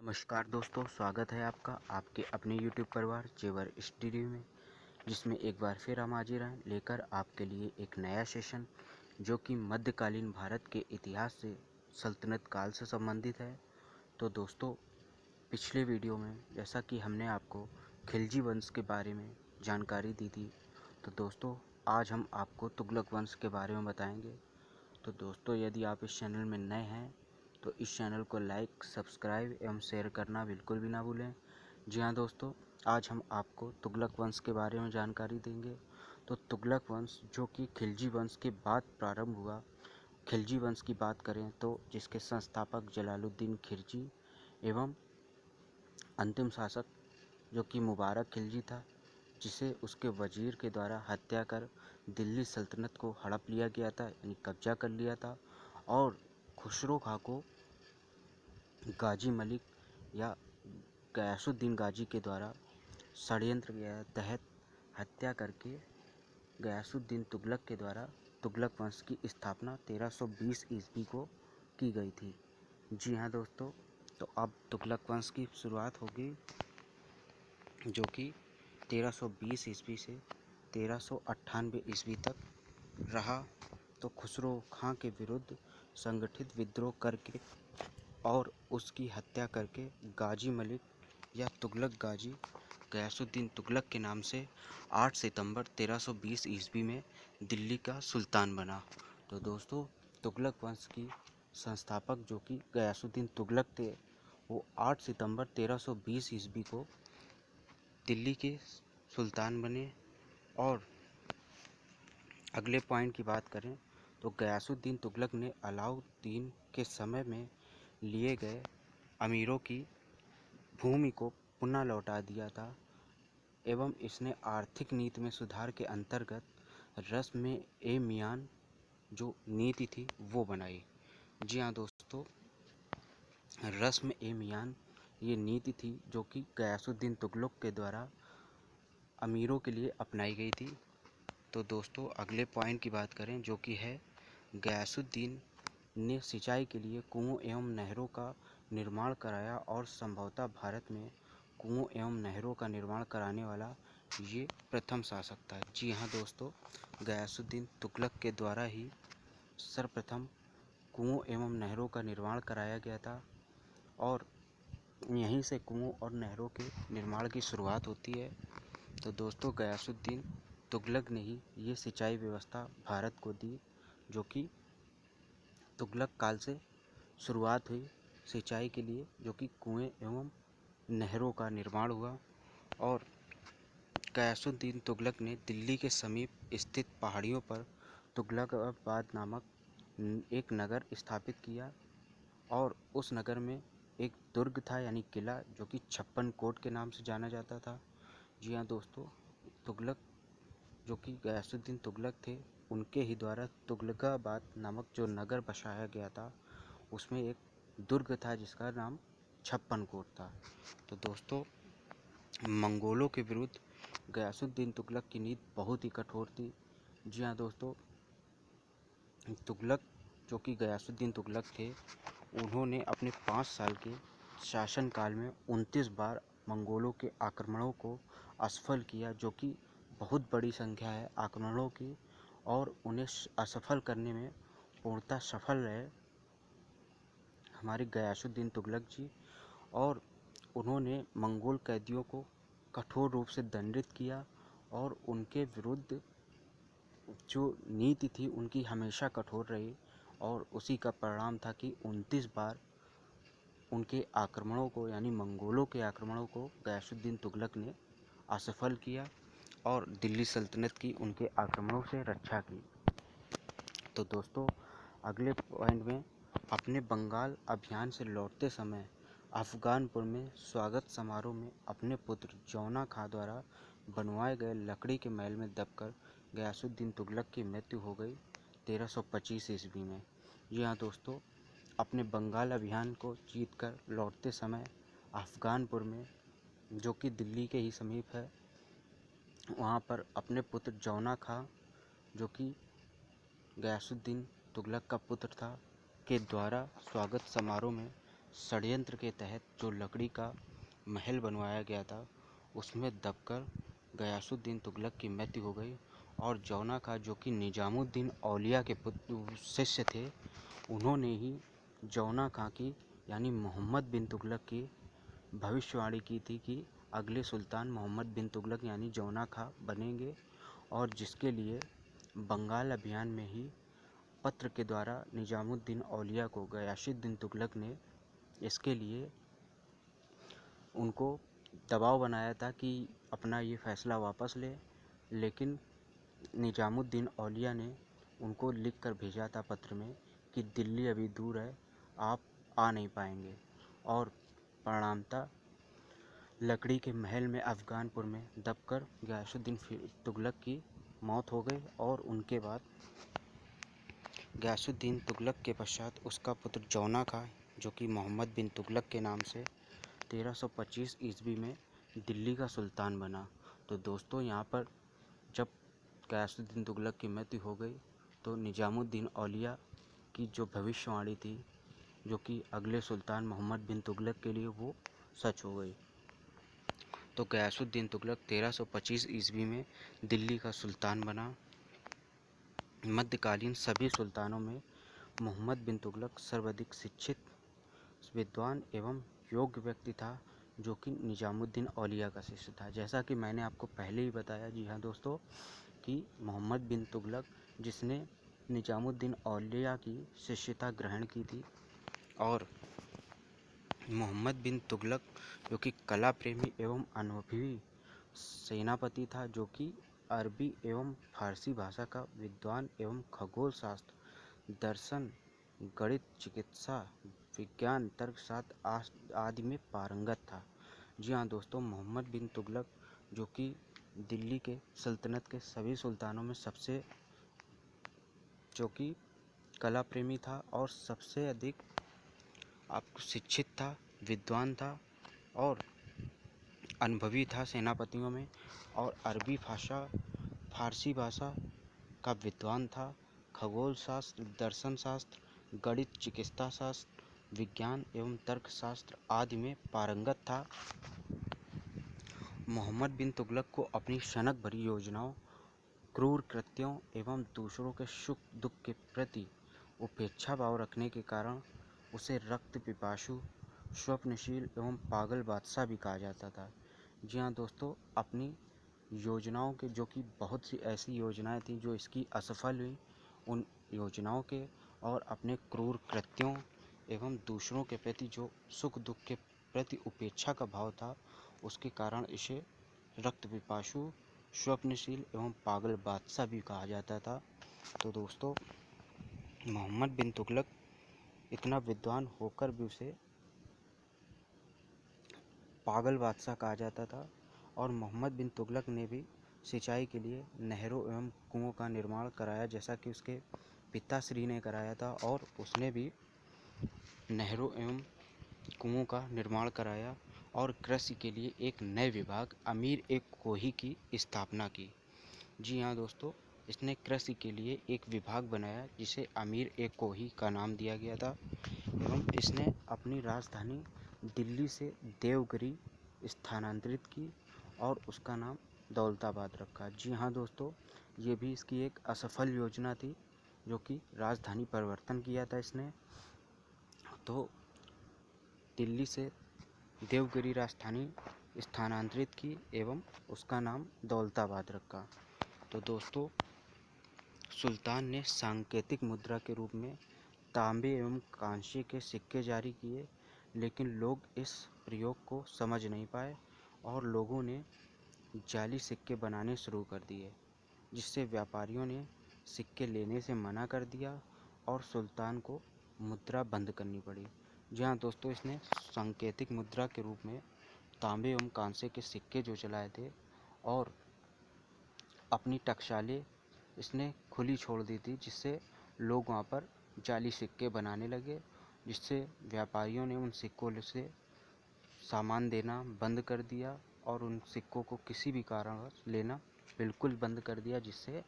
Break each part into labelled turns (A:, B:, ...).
A: नमस्कार दोस्तों, स्वागत है आपका आपके अपने YouTube परिवार जेवर स्टूडियो में, जिसमें एक बार फिर हम हाजिर हैं लेकर आपके लिए एक नया सेशन जो कि मध्यकालीन भारत के इतिहास से सल्तनत काल से संबंधित है। तो दोस्तों, पिछले वीडियो में जैसा कि हमने आपको खिलजी वंश के बारे में जानकारी दी थी, तो दोस्तों आज हम आपको तुगलक वंश के बारे में बताएंगे। तो दोस्तों, यदि आप इस चैनल में नए हैं तो इस चैनल को लाइक, सब्सक्राइब एवं शेयर करना बिल्कुल भी ना भूलें। जी हाँ दोस्तों, आज हम आपको तुगलक वंश के बारे में जानकारी देंगे। तो तुगलक वंश जो कि खिलजी वंश के बाद प्रारंभ हुआ। खिलजी वंश की बात करें तो जिसके संस्थापक जलालुद्दीन खिलजी एवं अंतिम शासक जो कि मुबारक खिलजी था, जिसे उसके वजीर के द्वारा हत्या कर दिल्ली सल्तनत को हड़प लिया गया था, यानी कब्जा कर लिया था। और खुसरो खां को गाजी मलिक या गयासुद्दीन गाजी के द्वारा षड्यंत्र के तहत हत्या करके गयासुद्दीन तुगलक के द्वारा तुगलक वंश की स्थापना 1320 ईस्वी को की गई थी। जी हाँ दोस्तों, तो अब तुगलक वंश की शुरुआत होगी जो कि 1320 ईस्वी से 1398 ईस्वी तक रहा। तो खुसरो खां के विरुद्ध संगठित विद्रोह करके और उसकी हत्या करके गाजी मलिक या तुगलक गाजी गयासुद्दीन तुगलक के नाम से 8 सितंबर 1320 ईस्वी में दिल्ली का सुल्तान बना। तो दोस्तों, तुगलक वंश की संस्थापक जो कि गयासुद्दीन तुगलक थे, वो 8 सितंबर 1320 ईस्वी को दिल्ली के सुल्तान बने। और अगले पॉइंट की बात करें तो गयासुद्दीन तुगलक ने अलाउद्दीन के समय में लिए गए अमीरों की भूमि को पुनः लौटा दिया था एवं इसने आर्थिक नीति में सुधार के अंतर्गत रस्म ए मियान जो नीति थी वो बनाई। जी हाँ दोस्तों, रस्म ए मियान ये नीति थी जो कि गयासुद्दीन तुगलक के द्वारा अमीरों के लिए अपनाई गई थी। तो दोस्तों, अगले पॉइंट की बात करें जो कि है गयासुद्दीन ने सिंचाई के लिए कुओं एवं नहरों का निर्माण कराया और संभवतः भारत में कुओं एवं नहरों का निर्माण कराने वाला ये प्रथम शासक था। जी हाँ दोस्तों, गयासुद्दीन तुगलक के द्वारा ही सर्वप्रथम कुओं एवं नहरों का निर्माण कराया गया था और यहीं से कुओं और नहरों के निर्माण की शुरुआत होती है। तो दोस्तों, गयासुद्दीन तुगलक ने ही ये सिंचाई व्यवस्था भारत को दी, जो कि तुगलक काल से शुरुआत हुई सिंचाई के लिए, जो कि कुएं एवं नहरों का निर्माण हुआ। और गयासुद्दीन तुगलक ने दिल्ली के समीप स्थित पहाड़ियों पर तुगलकाबाद नामक एक नगर स्थापित किया और उस नगर में एक दुर्ग था यानी किला, जो कि 56 कोट के नाम से जाना जाता था। जी हाँ दोस्तों, तुगलक जो कि गयासुद्दीन तुगलक थे, उनके ही द्वारा तुगलकाबाद नामक जो नगर बसाया गया था, उसमें एक दुर्ग था जिसका नाम 56 कोट था। तो दोस्तों, मंगोलों के विरुद्ध गयासुद्दीन तुगलक की नीति बहुत ही कठोर थी। जी हाँ दोस्तों, तुगलक जो कि गयासुद्दीन तुगलक थे, उन्होंने अपने 5 साल के शासनकाल में 29 बार मंगोलों के आक्रमणों को असफल किया, जो कि बहुत बड़ी संख्या है आक्रमणों की। और उन्हें असफल करने में पूर्णतः सफल रहे हमारे गयासुद्दीन तुगलक जी। और उन्होंने मंगोल कैदियों को कठोर रूप से दंडित किया और उनके विरुद्ध जो नीति थी उनकी हमेशा कठोर रही। और उसी का परिणाम था कि 29 बार उनके आक्रमणों को यानी मंगोलों के आक्रमणों को गयासुद्दीन तुगलक ने असफल किया और दिल्ली सल्तनत की उनके आक्रमणों से रक्षा की। तो दोस्तों, अगले पॉइंट में अपने बंगाल अभियान से लौटते समय अफगानपुर में स्वागत समारोह में अपने पुत्र जौना खां द्वारा बनवाए गए लकड़ी के महल में दबकर गयासुद्दीन तुगलक की मृत्यु हो गई 1325 ईस्वी में। जी हाँ दोस्तों, अपने बंगाल अभियान को जीतकर लौटते समय अफगानपुर में, जो कि दिल्ली के ही समीप है, वहाँ पर अपने पुत्र जौना खां जो कि गयासुद्दीन तुगलक का पुत्र था, के द्वारा स्वागत समारोह में षड्यंत्र के तहत जो लकड़ी का महल बनवाया गया था उसमें दबकर गयासुद्दीन तुगलक की मृत्यु हो गई और जौना खां जो कि निजामुद्दीन औलिया के शिष्य थे, उन्होंने ही जौना खां की यानी मोहम्मद बिन तुगलक की भविष्यवाणी की थी कि अगले सुल्तान मोहम्मद बिन तुगलक यानी जौना खां बनेंगे, और जिसके लिए बंगाल अभियान में ही पत्र के द्वारा निजामुद्दीन औलिया को गयासुद्दीन तुगलक ने इसके लिए उनको दबाव बनाया था कि अपना ये फैसला वापस ले, लेकिन निजामुद्दीन औलिया ने उनको लिख कर भेजा था पत्र में कि दिल्ली अभी दूर है, आप आ नहीं पाएंगे, और परिणामतः लकड़ी के महल में अफगानपुर में दबकर गयासुद्दीन तुगलक की मौत हो गई। और उनके बाद गयासुद्दीन तुगलक के पश्चात उसका पुत्र जौना खां जो कि मोहम्मद बिन तुगलक के नाम से 1325 ईस्वी में दिल्ली का सुल्तान बना। तो दोस्तों, यहाँ पर जब गयासुद्दीन तुगलक की मृत्यु हो गई तो निजामुद्दीन औलिया की जो भविष्यवाणी थी जो कि अगले सुल्तान मोहम्मद बिन तुगलक के लिए, वो सच हो गई। तो गयासुद्दीन तुगलक 1325 ईस्वी में दिल्ली का सुल्तान बना। मध्यकालीन सभी सुल्तानों में मोहम्मद बिन तुगलक सर्वाधिक शिक्षित, विद्वान एवं योग्य व्यक्ति था जो कि निजामुद्दीन औलिया का शिष्य था। जैसा कि मैंने आपको पहले ही बताया, जी हाँ दोस्तों, कि मोहम्मद बिन तुगलक जिसने निजामुद्दीन औलिया की शिष्यता ग्रहण की थी, और मोहम्मद बिन तुगलक जो कि कला प्रेमी एवं अनुभवी सेनापति था, जो कि अरबी एवं फारसी भाषा का विद्वान एवं खगोल शास्त्र, दर्शन, गणित, चिकित्सा, विज्ञान, तर्कशास्त्र आदि में पारंगत था। जी हाँ दोस्तों, मोहम्मद बिन तुगलक जो कि दिल्ली के सल्तनत के सभी सुल्तानों में सबसे जो कि कला प्रेमी था और सबसे अधिक शिक्षित था, विद्वान था और अनुभवी था सेनापतियों में, और अरबी भाषा, फारसी भाषा का विद्वान था, खगोल शास्त्र, दर्शन शास्त्र, गणित, चिकित्सा शास्त्र, विज्ञान एवं तर्कशास्त्र आदि में पारंगत था। मोहम्मद बिन तुगलक को अपनी शनक भरी योजनाओं, क्रूर कृत्यों एवं दूसरों के सुख दुख के प्रति उपेक्षा भाव रखने के कारण उसे रक्त पिपासु, स्वप्नशील एवं पागल बादशाह भी कहा जाता था। जी हाँ दोस्तों, अपनी योजनाओं के जो कि बहुत सी ऐसी योजनाएं थी जो इसकी असफल हुई, उन योजनाओं के और अपने क्रूर कृत्यों एवं दूसरों के प्रति जो सुख दुख के प्रति उपेक्षा का भाव था, उसके कारण इसे रक्त पिपासु, स्वप्नशील एवं पागल बादशाह भी कहा जाता था। तो दोस्तों, मोहम्मद बिन तुगलक इतना विद्वान होकर भी उसे पागल बादशाह कहा जाता था। और मोहम्मद बिन तुगलक ने भी सिंचाई के लिए नहरों एवं कुओं का निर्माण कराया, जैसा कि उसके पिताश्री ने कराया था, और उसने भी नहरों एवं कुओं का निर्माण कराया और कृषि के लिए एक नए विभाग अमीर ए कोही की स्थापना की। जी हाँ दोस्तों, इसने कृषि के लिए एक विभाग बनाया जिसे अमीर ए कोही का नाम दिया गया था, एवं इसने अपनी राजधानी दिल्ली से देवगिरी स्थानांतरित की और उसका नाम दौलताबाद रखा। जी हाँ दोस्तों, ये भी इसकी एक असफल योजना थी जो कि राजधानी परिवर्तन किया था इसने। तो दिल्ली से देवगिरी राजधानी स्थानांतरित की एवं उसका नाम दौलताबाद रखा। तो दोस्तों, सुल्तान ने सांकेतिक मुद्रा के रूप में तांबे एवं कांसे के सिक्के जारी किए, लेकिन लोग इस प्रयोग को समझ नहीं पाए और लोगों ने जाली सिक्के बनाने शुरू कर दिए, जिससे व्यापारियों ने सिक्के लेने से मना कर दिया और सुल्तान को मुद्रा बंद करनी पड़ी। जी हाँ दोस्तों, इसने सांकेतिक मुद्रा के रूप में तांबे एवं कांसे के सिक्के जो चलाए थे, और अपनी टकसालें इसने खुली छोड़ दी थी, जिससे लोग वहाँ पर जाली सिक्के बनाने लगे, जिससे व्यापारियों ने उन सिक्कों से सामान देना बंद कर दिया और उन सिक्कों को किसी भी कारणवश लेना बिल्कुल बंद कर दिया, जिससे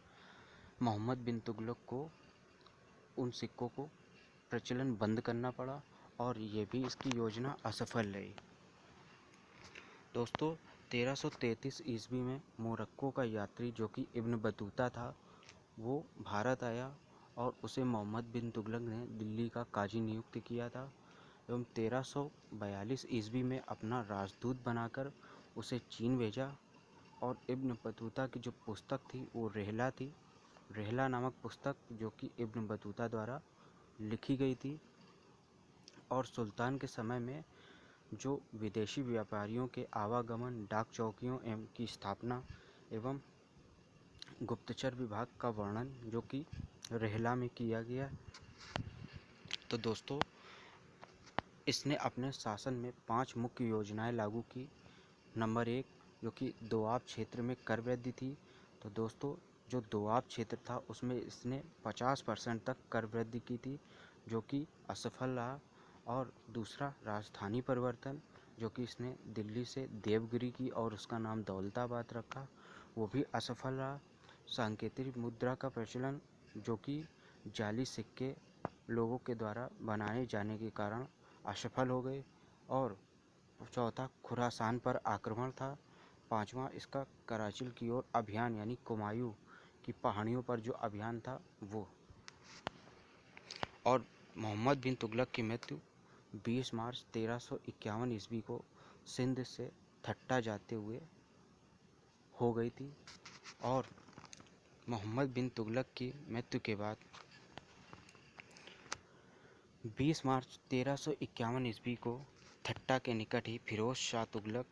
A: मोहम्मद बिन तुगलक को उन सिक्कों को प्रचलन बंद करना पड़ा और ये भी इसकी योजना असफल रही। दोस्तों 1333 ईस्वी में मोरक्को का यात्री जो कि इब्न बतूता था, वो भारत आया और उसे मोहम्मद बिन तुगलक ने दिल्ली का काजी नियुक्त किया था एवं 1342 ईस्वी में अपना राजदूत बनाकर उसे चीन भेजा। और इब्न बतूता की जो पुस्तक थी वो रेहला थी, रेहला नामक पुस्तक जो कि इब्न बतूता द्वारा लिखी गई थी। और सुल्तान के समय में जो विदेशी व्यापारियों के आवागमन, डाक चौकियों एवं की स्थापना एवं गुप्तचर विभाग का वर्णन जो कि रेहला में किया गया। तो दोस्तों इसने अपने शासन में 5 मुख्य योजनाएं लागू की। नंबर 1 जो कि दोआब क्षेत्र में कर वृद्धि थी। तो दोस्तों जो दोआब क्षेत्र था उसमें इसने 50% तक कर वृद्धि की थी, जो कि असफल रहा। और दूसरा राजधानी परिवर्तन, जो कि इसने दिल्ली से देवगिरी की और उसका नाम दौलताबाद रखा, वो भी असफल रहा। सांकेतिक मुद्रा का प्रचलन, जो कि जाली सिक्के लोगों के द्वारा बनाए जाने के कारण असफल हो गए। और चौथा खुरासान पर आक्रमण था। पांचवा इसका कराचिल की ओर अभियान यानी कुमायूं की पहाड़ियों पर जो अभियान था वो। और मोहम्मद बिन तुगलक की मृत्यु 20 मार्च 1351 ईस्वी को सिंध से ठट्टा जाते हुए हो गई थी। और मोहम्मद बिन तुगलक की मृत्यु के बाद 20 मार्च 1351 ईस्वी को ठट्टा के निकट ही फिरोज शाह तुगलक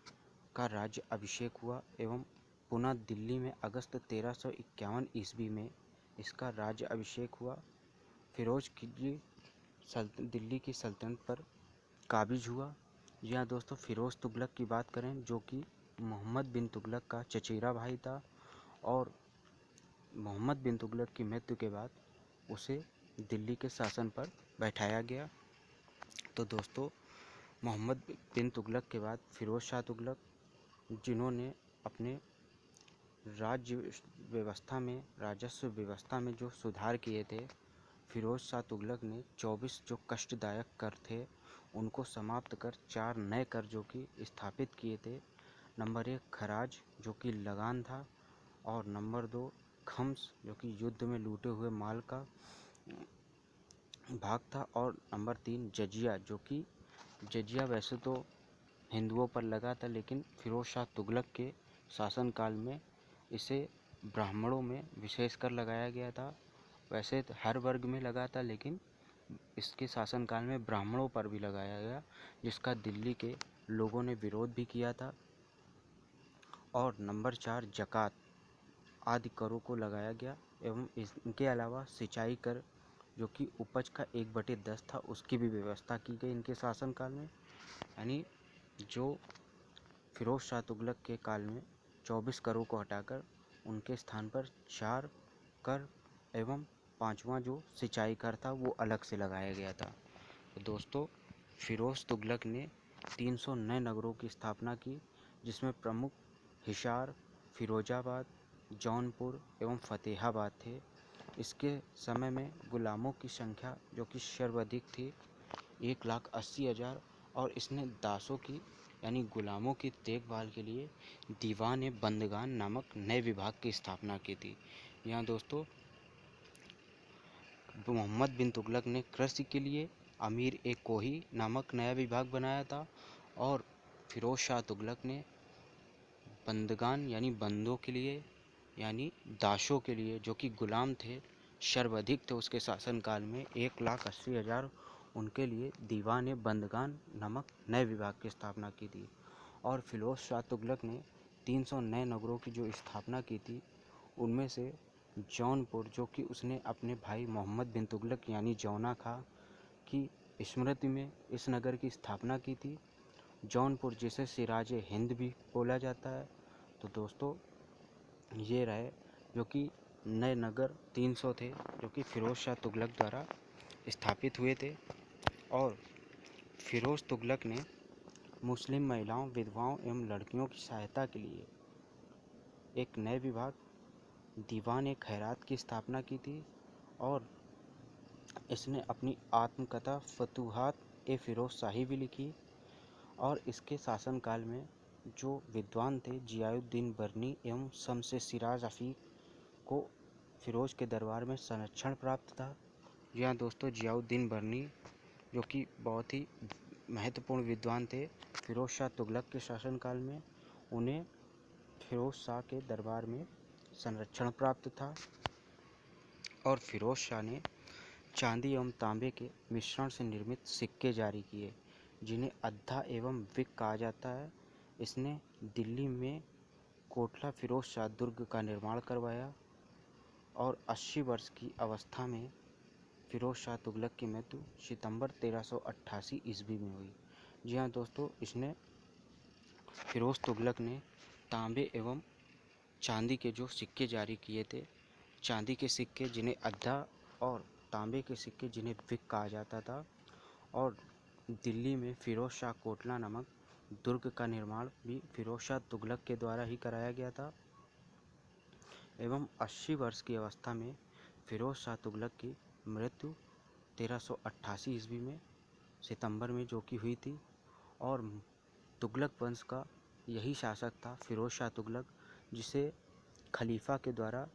A: का राज्य अभिषेक हुआ एवं पुनः दिल्ली में अगस्त 1351 ईस्वी में इसका राज्य अभिषेक हुआ। फिरोज खिलजी दिल्ली की सल्तनत पर काबिज हुआ। यहाँ दोस्तों फिरोज तुगलक की बात करें जो कि मोहम्मद बिन तुगलक का चचेरा भाई था, और मोहम्मद बिन तुगलक की मृत्यु के बाद उसे दिल्ली के शासन पर बैठाया गया। तो दोस्तों मोहम्मद बिन तुगलक के बाद फिरोज शाह तुगलक, जिन्होंने अपने राज्य व्यवस्था में, राजस्व व्यवस्था में जो सुधार किए थे, फिरोज शाह तुगलक ने 24 जो कष्टदायक कर थे उनको समाप्त कर 4 नए कर जो कि स्थापित किए थे। नंबर 1 खराज जो कि लगान था, और नंबर 2 खम्स जो कि युद्ध में लूटे हुए माल का भाग था, और नंबर 3 जजिया जो कि जजिया वैसे तो हिंदुओं पर लगा था, लेकिन फिरोज शाह तुगलक के शासनकाल में इसे ब्राह्मणों में विशेषकर लगाया गया था। वैसे तो हर वर्ग में लगा था, लेकिन इसके शासनकाल में ब्राह्मणों पर भी लगाया गया, जिसका दिल्ली के लोगों ने विरोध भी किया था। और नंबर 4 जकात आदि करों को लगाया गया एवं इनके अलावा सिंचाई कर जो कि उपज का 1/10 था उसकी भी व्यवस्था की गई इनके शासनकाल में। यानी जो फिरोज शाह तुगलक के काल में 24 करों को हटाकर उनके स्थान पर 4 कर एवं 5वां जो सिंचाई कर था वो अलग से लगाया गया था। तो दोस्तों फिरोज तुगलक ने 300 नए नगरों की स्थापना की, जिसमें प्रमुख हिसार, फिरोजाबाद, जौनपुर एवं फतेहाबाद थे। इसके समय में गुलामों की संख्या जो कि सर्वाधिक थी 1,80,000, और इसने दासों की यानी गुलामों की देखभाल के लिए दीवान बंदगान नामक नए विभाग की स्थापना की थी। यहाँ दोस्तों मोहम्मद बिन तुगलक ने कृषि के लिए अमीर ए कोही नामक नया विभाग बनाया था, और फिरोज शाह तुगलक ने बंदगान यानी बंदों के लिए यानी दासों के लिए जो कि गुलाम थे, सर्वाधिक थे उसके शासनकाल में 1,80,000, उनके लिए दीवान बंदगान नामक नए विभाग की स्थापना की थी। और फिरोज शाह तुगलक ने 300 नए नगरों की जो स्थापना की थी, उनमें से जौनपुर जो कि उसने अपने भाई मोहम्मद बिन तुगलक यानी जौना खां की स्मृति में इस नगर की स्थापना की थी। जौनपुर जिसे सिराजे हिंद भी बोला जाता है। तो दोस्तों ये रहे जो कि नए नगर 300 थे जो कि फिरोज शाह तुगलक द्वारा स्थापित हुए थे। और फिरोज तुगलक ने मुस्लिम महिलाओं, विधवाओं एवं लड़कियों की सहायता के लिए एक नए विभाग दीवान खैरात की स्थापना की थी। और इसने अपनी आत्मकथा फतूहात फिरोज शाही भी लिखी। और इसके शासनकाल में जो विद्वान थे जियाउद्दीन बर्नी एवं शम्स सिराज अफीक को फिरोज के दरबार में संरक्षण प्राप्त था। जी हाँ दोस्तों, जियाउद्दीन बर्नी जो कि बहुत ही महत्वपूर्ण विद्वान थे फिरोज शाह तुगलक के शासनकाल में, उन्हें फिरोज शाह के दरबार में संरक्षण प्राप्त था। और फिरोज शाह ने चांदी एवं तांबे के मिश्रण से निर्मित सिक्के जारी किए, जिन्हें अद्धा एवं विक कहा जाता है। इसने दिल्ली में कोटला फिरोज शाह दुर्ग का निर्माण करवाया और 80 वर्ष की अवस्था में फिरोज शाह तुगलक की मृत्यु सितंबर 1388 ईस्वी में हुई। जी हाँ दोस्तों, फिरोज तुगलक ने तांबे एवं चांदी के जो सिक्के जारी किए थे, चांदी के सिक्के जिन्हें अद्धा और तांबे के सिक्के जिन्हें विक कहा जाता था, और दिल्ली में फिरोज शाह कोटला नामक दुर्ग का निर्माण भी फिरोज शाह तुगलक के द्वारा ही कराया गया था। एवं 80 वर्ष की अवस्था में फिरोज शाह तुगलक की मृत्यु 1388 ईस्वी में सितंबर में जो कि हुई थी। और तुगलक वंश का यही शासक था फिरोज शाह तुगलक, जिसे खलीफा के द्वारा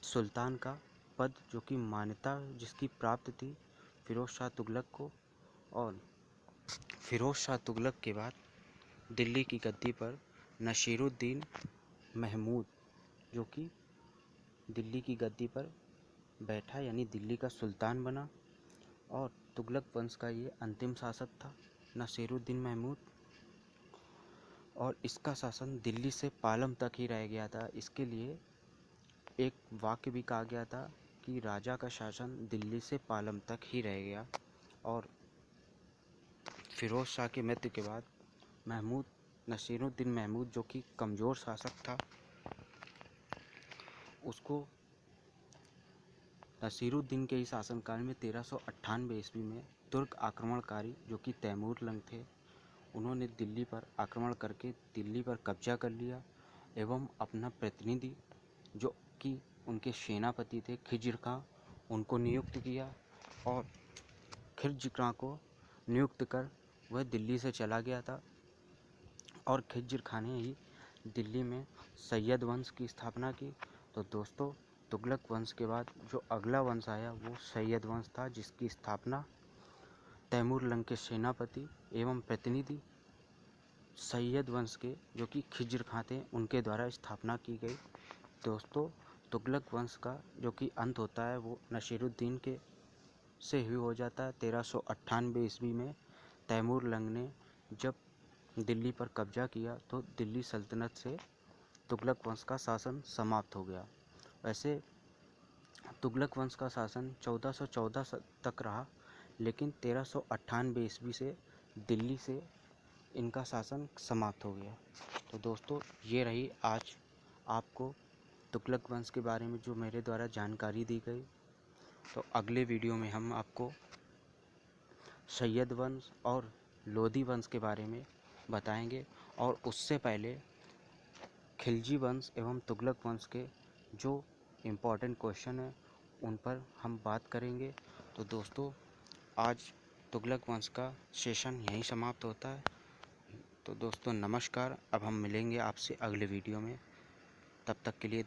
A: सुल्तान का पद जो कि मान्यता जिसकी प्राप्त थी फिरोज शाह तुगलक को। और फिरोज शाह तुगलक के बाद दिल्ली की गद्दी पर नसीरुद्दीन महमूद जो कि दिल्ली की गद्दी पर बैठा, यानी दिल्ली का सुल्तान बना। और तुगलक वंश का ये अंतिम शासक था नसीरुद्दीन महमूद। और इसका शासन दिल्ली से पालम तक ही रह गया था। इसके लिए एक वाक्य भी कहा गया था कि राजा का शासन दिल्ली से पालम तक ही रह गया। और फिरोज शाह की मृत्यु के बाद नसीरुद्दीन महमूद जो कि कमज़ोर शासक था, उसको नसीरुद्दीन के ही शासनकाल में 1398 ईस्वी में तुर्क आक्रमणकारी जो कि तैमूर लंग थे, उन्होंने दिल्ली पर आक्रमण करके दिल्ली पर कब्जा कर लिया एवं अपना प्रतिनिधि जो कि उनके सेनापति थे खिज्र खां, उनको नियुक्त किया। और खिज्र खां को नियुक्त कर वह दिल्ली से चला गया था। और खिज्र खां ने ही दिल्ली में सैयद वंश की स्थापना की। तो दोस्तों, तुगलक वंश के बाद जो अगला वंश आया वो सैयद वंश था, जिसकी स्थापना तैमूर लंग के सेनापति एवं प्रतिनिधि सैयद वंश के जो कि खिज्र खां थे, उनके द्वारा स्थापना की गई। दोस्तों, तुगलक वंश का जो कि अंत होता है वो नसीरुद्दीन के से ही हो जाता है 1398 ईस्वी में। तैमूर लंग ने जब दिल्ली पर कब्जा किया तो दिल्ली सल्तनत से तुगलक वंश का शासन समाप्त हो गया। वैसे तुगलक वंश का शासन 1414 तक रहा, लेकिन 1398 ईस्वी से दिल्ली से इनका शासन समाप्त हो गया। तो दोस्तों, ये रही आज आपको तुगलक वंश के बारे में जो मेरे द्वारा जानकारी दी गई। तो अगले वीडियो में हम आपको सैयद वंश और लोधी वंश के बारे में बताएंगे, और उससे पहले खिलजी वंश एवं तुगलक वंश के जो इम्पोर्टेंट क्वेश्चन हैं उन पर हम बात करेंगे। तो दोस्तों, आज तुगलक वंश का सेशन यहीं समाप्त होता है। तो दोस्तों नमस्कार, अब हम मिलेंगे आपसे अगले वीडियो में। तब तक के लिए